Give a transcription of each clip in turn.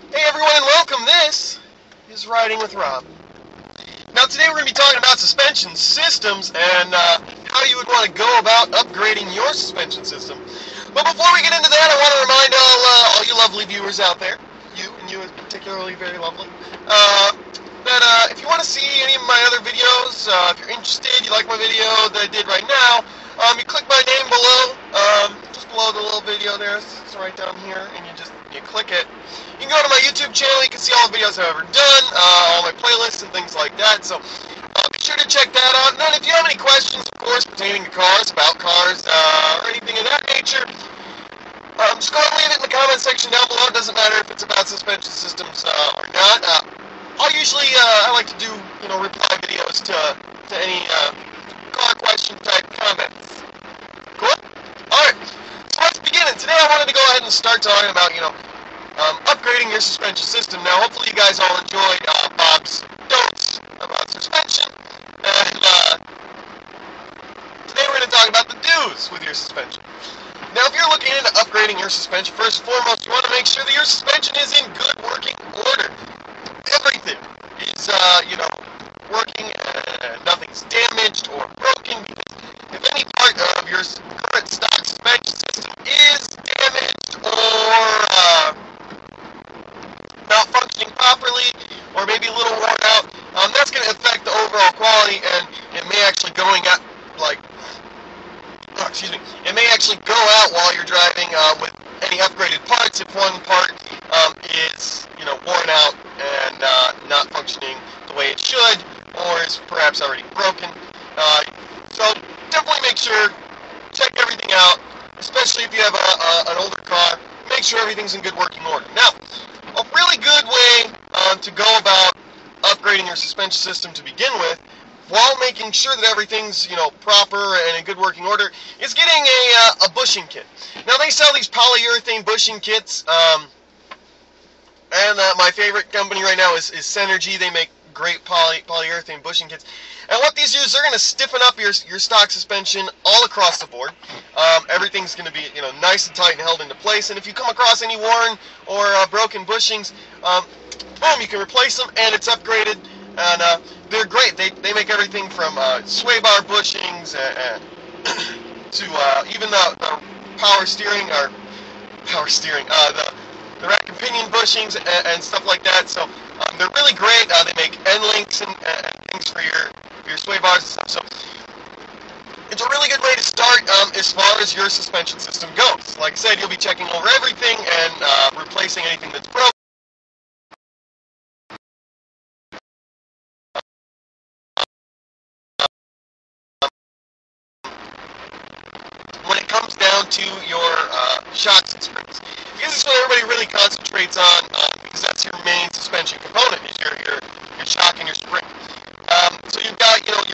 Hey everyone and welcome. This is Riding with Rob. Now today we're going to be talking about suspension systems and how you would want to go about upgrading your suspension system. But before we get into that, I want to remind all you lovely viewers out there, you and you is particularly very lovely, that if you want to see any of my other videos, if you're interested, you like my video that I did right now, you click my name below, just below the little video there. It's right down here, and you click it. You can go to my YouTube channel. You can see all the videos I've ever done, all my playlists and things like that. So be sure to check that out. And then if you have any questions, of course, pertaining to cars, about cars, or anything of that nature, just go and leave it in the comment section down below. It doesn't matter if it's about suspension systems or not. I like to do, reply videos to any car question type comments. Cool? Alright, so let's begin. And today I wanted to go ahead and start talking about, upgrading your suspension system. Now, hopefully you guys all enjoyed Bob's notes about suspension. And today we're going to talk about the do's with your suspension. Now, if you're looking into upgrading your suspension, first and foremost, you want to make sure that your suspension is in good working order. Everything is, working and nothing's damaged or broken, because if any part of your current stock suspension system is damaged or malfunctioning properly, or maybe a little worn out, that's going to affect the overall quality, and it may actually it may actually go out while you're driving with any upgraded parts if one part is, worn out and not functioning the way it should, or is perhaps already broken. So definitely make sure, check everything out, especially if you have an older car. Make sure everything's in good working order. Now, a really good way to go about upgrading your suspension system to begin with, while making sure that everything's, proper and in good working order, is getting a bushing kit. Now, they sell these polyurethane bushing kits, and my favorite company right now is Synergy. They make great polyurethane bushing kits. And what these do is they're going to stiffen up your stock suspension all across the board. Everything's going to be, nice and tight and held into place. And if you come across any worn or broken bushings, boom, you can replace them, and it's upgraded. And they're great. They make everything from sway bar bushings and to even the power steering, the rack and pinion bushings and stuff like that. So they're really great. They make end links and things for your sway bars and stuff. So it's a really good way to start as far as your suspension system goes. Like I said, you'll be checking over everything and replacing anything that's broken. When it comes down to your shocks and springs, because this is what everybody really concentrates on, because that's your main suspension component, is your shock and your spring. So you've got your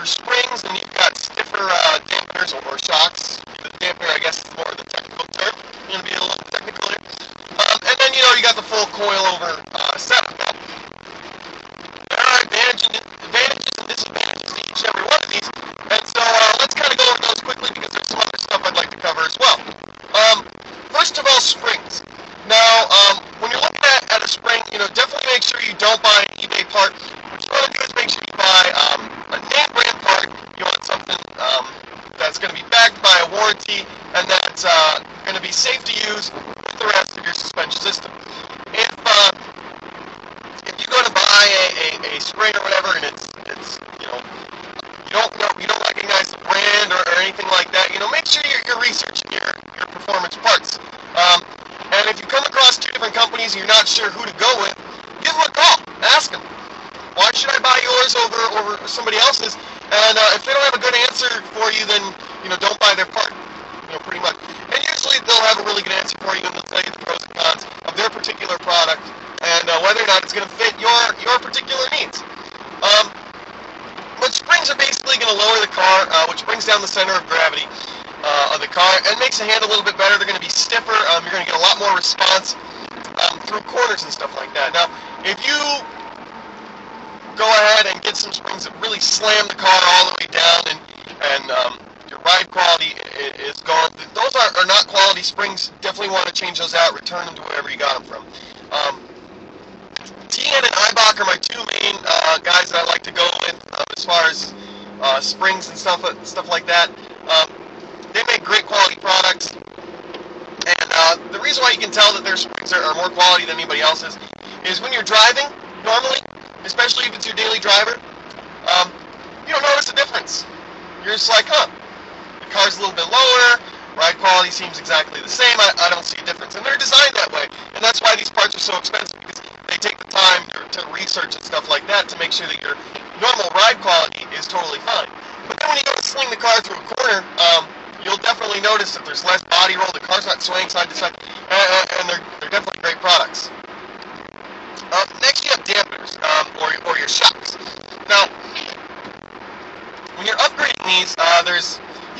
springs, and you've got stiffer dampeners or shocks. The dampener, I guess, is more the technical term. I'm going to be a little technical here. And then you got the full coilover setup. Now, there are advantages and disadvantages to each and every one of these, and so let's kind of go over those quickly, because there's some other stuff I'd like to cover as well. First of all, springs. Now, when you're looking at a spring, definitely make sure you don't buy an eBay part. What you want to do is make sure you buy a name brand part. You want something that's going to be backed by a warranty, and that's going to be safe to use with the rest of your suspension system. If you go to buy a spring or whatever, and it's you don't recognize the brand or anything like that, make sure you're researching your performance parts. And if you come across two different companies and you're not sure who to go with, give them a call. Ask them, why should I buy yours over somebody else's? And if they don't have a good answer for you, then don't buy their part. Pretty much. And usually they'll have a really good answer for you, and they'll tell you the pros and cons of their particular product and whether or not it's going to fit your particular needs. But springs are basically going to lower the car, which brings down the center of gravity of the car and makes the hand a little bit better. They're going to be stiffer. You're going to get a lot more response through corners and stuff like that. Now, if you go ahead and get some springs that really slam the car all the way down, and you're ride quality is gone. Those are not quality springs. Definitely want to change those out, return them to wherever you got them from. TN and Eibach are my two main guys that I like to go with as far as springs and stuff like that. They make great quality products, and the reason why you can tell that their springs are more quality than anybody else's is when you're driving normally, especially if it's your daily driver, you don't notice a difference. You're just like, huh, the car's a little bit lower, ride quality seems exactly the same, I don't see a difference. And they're designed that way, and that's why these parts are so expensive, because they take the time to research and stuff like that to make sure that your normal ride quality is totally fine. But then when you go to swing the car through a corner, you'll definitely notice that there's less body roll, the car's not swaying side to side, and they're definitely great products. Next you have dampeners, or your shocks. Now, when you're upgrading these,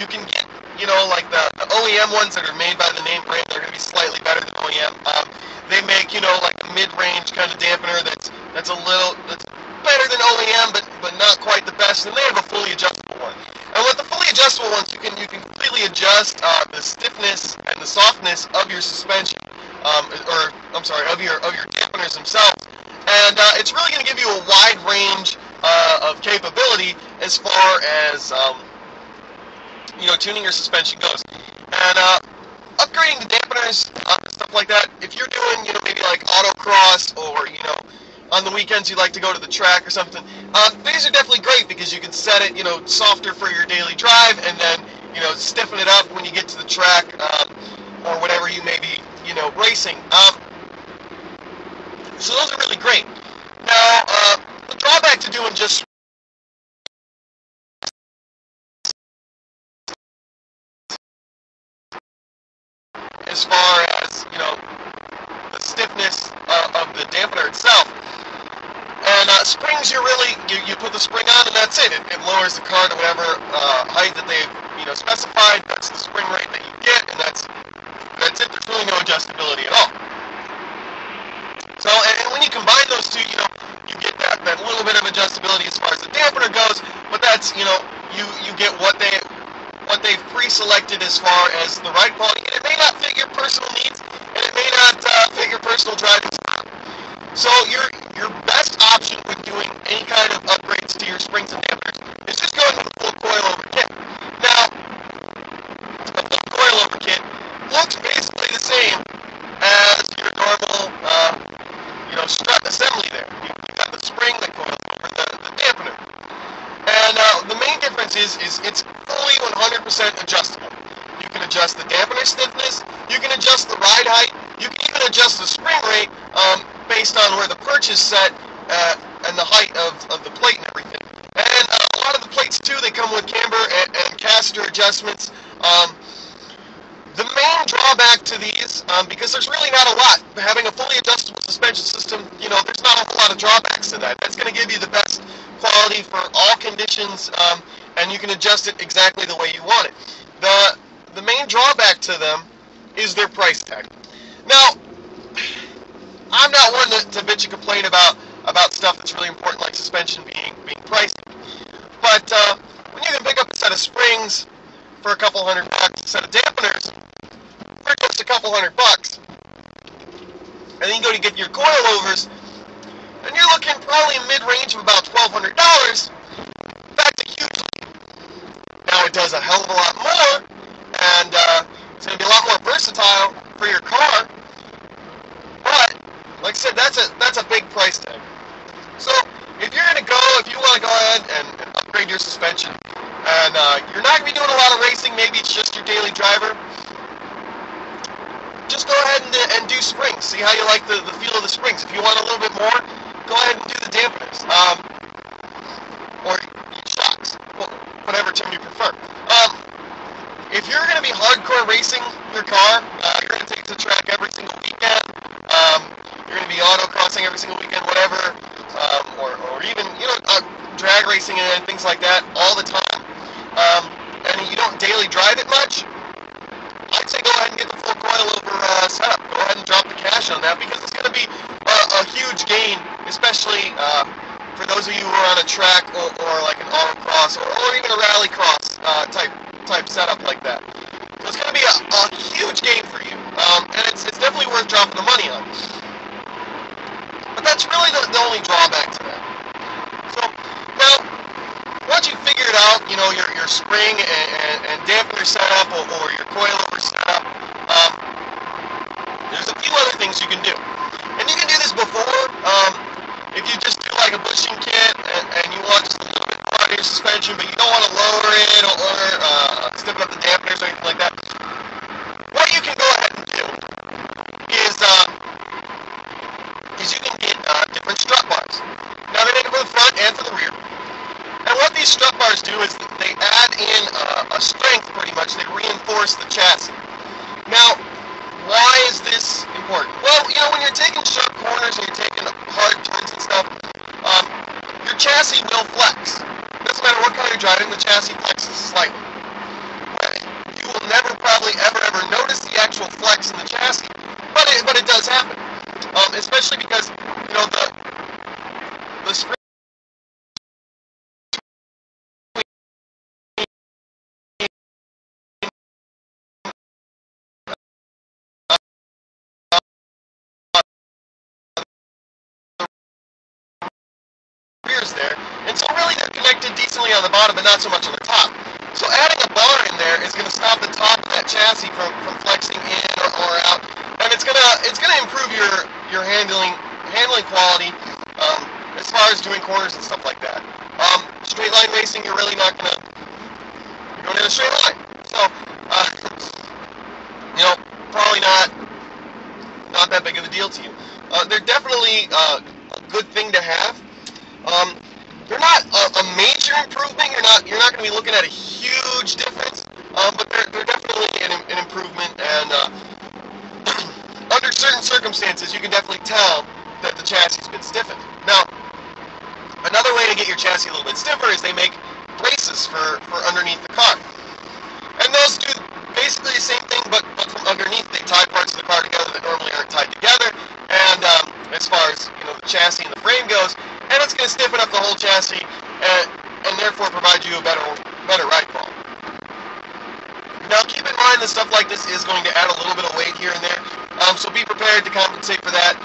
you can get, like the OEM ones that are made by the name brand. They're going to be slightly better than OEM. They make, like a mid-range kind of dampener that's better than OEM, but not quite the best. And they have a fully adjustable one. And with the fully adjustable ones, you can completely adjust the stiffness and the softness of your suspension, of your dampeners themselves. And it's really going to give you a wide range of capability as far as tuning your suspension goes. And upgrading the dampeners, stuff like that, if you're doing maybe like autocross, or on the weekends you like to go to the track or something, these are definitely great because you can set it softer for your daily drive, and then stiffen it up when you get to the track, or whatever you may be racing. So those are really great. Now, the drawback to doing just as far as the stiffness of the dampener itself, and springs, you put the spring on and that's it. It lowers the car to whatever height that they've specified. That's the spring rate that you get, and that's it. There's really no adjustability at all. So, and when you combine those two, you get that little bit of adjustability as far as the dampener goes, but that's, you get what they've pre-selected as far as the ride quality, and it may not fit your personal needs, and it may not fit your personal driving style. So your best option when doing any kind of upgrades to your springs and dampeners is just going with a full coilover kit. Now, a full coilover kit looks basically the same as your normal strut assembly there. You've got the spring that coils over the dampener. And the main difference is it's fully 100% adjustable. You can adjust the dampener stiffness, you can adjust the ride height, you can even adjust the spring rate based on where the perch is set and the height of the plate and everything. And a lot of the plates too, they come with camber and caster adjustments. The main drawback to these, because there's really not a lot, having a fully adjustable suspension system, there's not a whole lot of drawbacks to that. That's going to give you the best quality for all conditions, and you can adjust it exactly the way you want it. The main drawback to them is their price tag. Now, I'm not one to bitch and complain about stuff that's really important, like suspension being pricey. But when you can pick up a set of springs for a couple $100, a set of dampeners for just a couple $100, and then you go to get your coilovers, and you're looking probably mid-range of about $1,200. That's a huge leap. Now, it does a hell of a lot more, and it's going to be a lot more versatile for your car, but like I said, that's a big price tag. So if you want to go ahead and upgrade your suspension, and you're not going to be doing a lot of racing, maybe it's just your daily driver, just go ahead and do springs. See how you like the feel of the springs. If you want a little bit more, go ahead and do the dampeners, or shocks, whatever term you prefer. If you're going to be hardcore racing your car, you're going to take it to the track every single weekend, you're going to be autocrossing every single weekend, whatever, or even, drag racing and things like that all the time, and you don't daily drive it much, I'd say go ahead and get the full coilover setup. Go ahead and drop the cash on that, because it's going to be a huge gain, especially for those of you who are on a track or like an autocross or even a rallycross type type setup like that. So it's going to be a huge game for you, and it's definitely worth dropping the money on. But that's really the only drawback to that. So now, once you figure it out, you know, your spring and dampener setup or your coilover setup, there's a few other things you can do. And you can do this before, if you just do like a bushing kit and you want just a little bit more out of your suspension, but you don't want to lower it or stiffen up the dampeners or anything like that. What you can go ahead and do is you can get different strut bars. Now they make them for the front and for the rear. And what these strut bars do is they add in a strength, pretty much. They reinforce the chassis. Now, why is this important? Well, you know, when you're taking sharp corners and you're taking hard turns and stuff, your chassis will flex. Doesn't matter what car you're driving, the chassis flexes slightly. You will never probably ever notice the actual flex in the chassis, but it does happen. Especially because, you know, the spring there, and so really they're connected decently on the bottom, but not so much on the top. So adding a bar in there is going to stop the top of that chassis from flexing in or out, and it's gonna improve your handling quality as far as doing corners and stuff like that. Straight line racing, you're really not you're going in a straight line, so you know, probably not that big of a deal to you. They're definitely a good thing to have. They're not a major improvement. You're not going to be looking at a huge difference, but they're definitely an improvement. And under certain circumstances, you can definitely tell that the chassis has been stiffened. Now, another way to get your chassis a little bit stiffer is they make braces for underneath the car, and those do basically the same thing, but from underneath. They tie parts of the car together that normally aren't tied together. And as far as, you know, the chassis and the frame goes, and it's going to stiffen up the whole chassis and therefore provide you a better ride quality. Now keep in mind that stuff like this is going to add a little bit of weight here and there, so be prepared to compensate for that.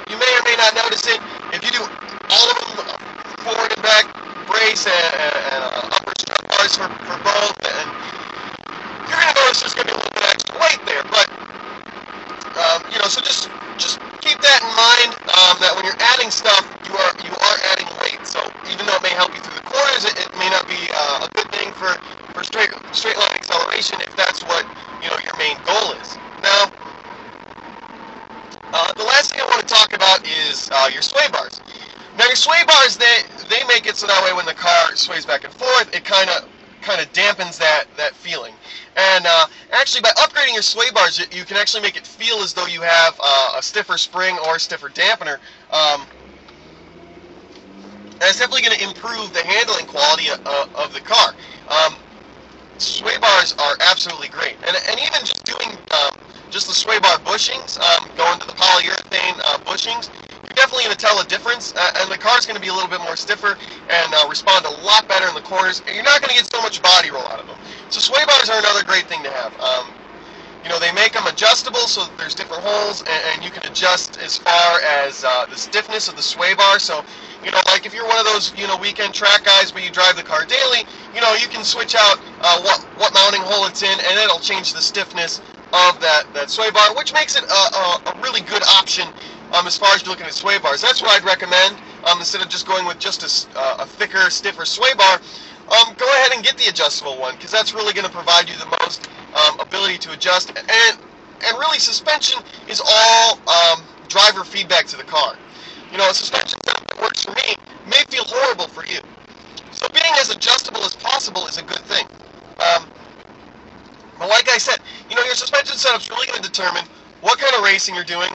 You may or may not notice it. If you do all of them, forward and back brace and upper strut bars for both, and you're going to notice there's going to be a little bit of extra weight there, but you know, so just keep that in mind, that when you're adding stuff, you are adding weight. So even though it may help you through the corners, it may not be a good thing for straight line acceleration if that's what, you know, your main goal is. Now, the last thing I want to talk about is your sway bars. Now your sway bars, they make it so that way when the car sways back and forth, it kind of dampens that feeling. And actually, by upgrading your sway bars, you can actually make it feel as though you have a stiffer spring or a stiffer dampener. And it's definitely going to improve the handling quality of the car. Sway bars are absolutely great. And even just doing just the sway bar bushings, going to the polyurethane bushings, you're definitely going to tell a difference, and the car's going to be a little bit more stiffer and respond a lot better in the corners. You're not going to get so much body roll out of them. So sway bars are another great thing to have. You know, they make them adjustable, so there's different holes, and you can adjust as far as the stiffness of the sway bar. So, you know, like if you're one of those, you know, weekend track guys where you drive the car daily, you know, you can switch out what mounting hole it's in, and it'll change the stiffness of that sway bar, which makes it a really good option as far as looking at sway bars. That's what I'd recommend, instead of just going with just a thicker, stiffer sway bar. Go ahead and get the adjustable one, because that's really going to provide you the most ability to adjust, and really suspension is all driver feedback to the car. You know, a suspension setup that works for me may feel horrible for you. So being as adjustable as possible is a good thing. But like I said, you know, your suspension setup's really going to determine what kind of racing you're doing,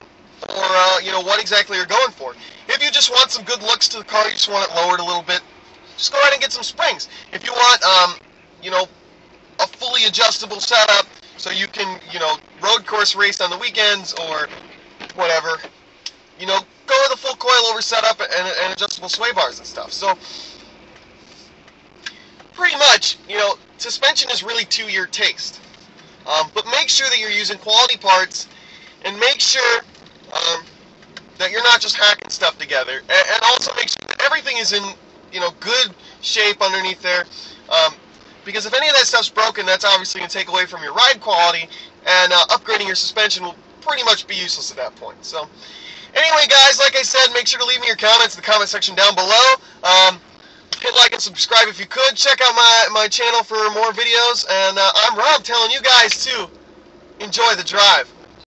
or you know, what exactly you're going for. If you just want some good looks to the car, you just want it lowered a little bit, just go ahead and get some springs. If you want, you know, a fully adjustable setup, so you can, you know, road course race on the weekends or whatever, you know, go with a full coilover setup and adjustable sway bars and stuff. So pretty much, you know, suspension is really to your taste. But make sure that you're using quality parts, and make sure that you're not just hacking stuff together, and also make sure that everything is in, you know, good shape underneath there, because if any of that stuff's broken, that's obviously going to take away from your ride quality, and upgrading your suspension will pretty much be useless at that point. So anyway, guys, like I said, make sure to leave me your comments in the comment section down below. Hit like and subscribe if you could. Check out my channel for more videos, and I'm Rob telling you guys to enjoy the drive.